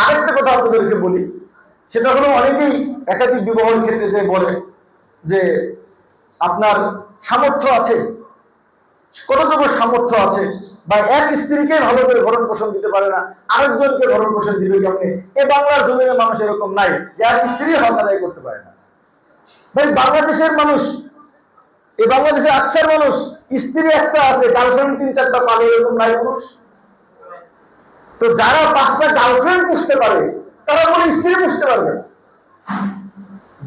আরেকটা কথা আপনাদেরকে বলি, সেটা হলো অনেকেই একাধিক বিবাহের ক্ষেত্রে যে বলে যে আপনার সামর্থ্য আছে, কতটুকু সামর্থ্য আছে, বা এক স্ত্রীকে ভালো করে ভরণ পোষণ দিতে পারে না, আরেকজনকে ভরণ পোষণ দিবে কেমনে? এ বাংলার জমিনে মানুষ এরকম নাই যে এক স্ত্রী হক আদায় করতে পারে না। ভাই বাংলাদেশের মানুষ, এই বাংলাদেশের আকসার মানুষ স্ত্রী একটা আছে, গার্লফ্রেন্ড 3-4টা পালে, এরকম নাই পুরুষ? তো যারা 5টা গার্লফ্রেন্ড পুষতে পারে তারা কোনো স্ত্রী পুষতে পারবে না।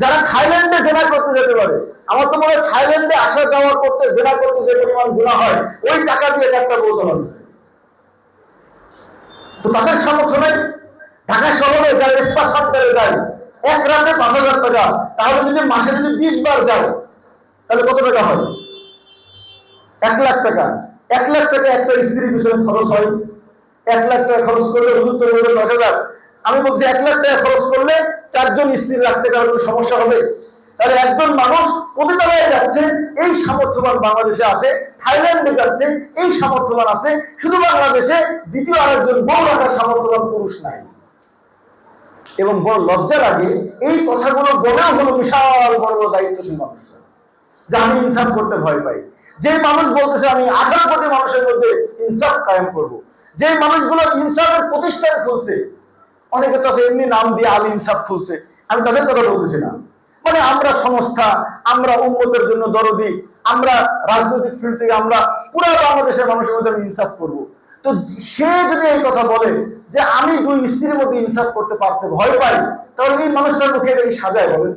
যারা থাইল্যান্ডে জেনা করতে যেতে পারে, আমার তো মনে হয় থাইল্যান্ডে আসা যাওয়া করতে, জেনা করতে যে পরিমাণ গুনাহ হয়, ওই টাকা দিয়ে 4টা বউ চালানো যায়। তো তাদের সামর্থ্য নেই। ঢাকা শহরে যারা স্পা সাপ্তাহে যায় এক রাতে 5,000 টাকা, তাহলে যদি মাসে যদি 20 বার যায় তাহলে কত টাকা হয়? 1 লাখ টাকা। 1 লাখ টাকা একটা স্ত্রীর পিছনে খরচ হয়। 1 লাখ টাকা খরচ করলে হুজুর তো 10,000। আমি বলছি 1 লাখ টাকা খরচ করলে 4 জন স্ত্রী রাখতে কারো কোনো সমস্যা হবে? তাহলে একজন মানুষ প্রতিতলায় যাচ্ছে, এই সামর্থ্যবান বাংলাদেশে আছে, থাইল্যান্ডে যাচ্ছে, এই সামর্থ্যবান আছে, শুধু বাংলাদেশে দ্বিতীয় আরেকজন বউ রাখার সামর্থ্যবান পুরুষ নাই। এবং বড় লজ্জা লাগে এই কথাগুলো বলেও হলো বিশাল বড় বড় দায়িত্বশীল মানুষরা, যে আমি ইনসাফ করতে ভয় পাই। যে মানুষ বলতেছে আমি 18 কোটি মানুষের মধ্যে ইনসাফ কায়েম করব, যে মানুষগুলো ইনসাফের প্রতিষ্ঠান খুলছে, অনেকে তো এমনি নাম দিয়ে আল ইনসাফ খুলছে, আমি তাদের কথা বলতেছি না। মানে আমরা সংস্থা, আমরা উম্মতের জন্য দরদি, আমরা রাজনৈতিক ফিল্ড থেকে আমরা পুরো বাংলাদেশের মানুষের মধ্যে আমি ইনসাফ করব। তো সে যদি এই কথা বলে যে আমি 2 স্ত্রীর মধ্যে ইনসাফ করতে পারতে ভয় পাই, তাহলে এই মানুষটার মুখে এটা কি সাজায় বলেন?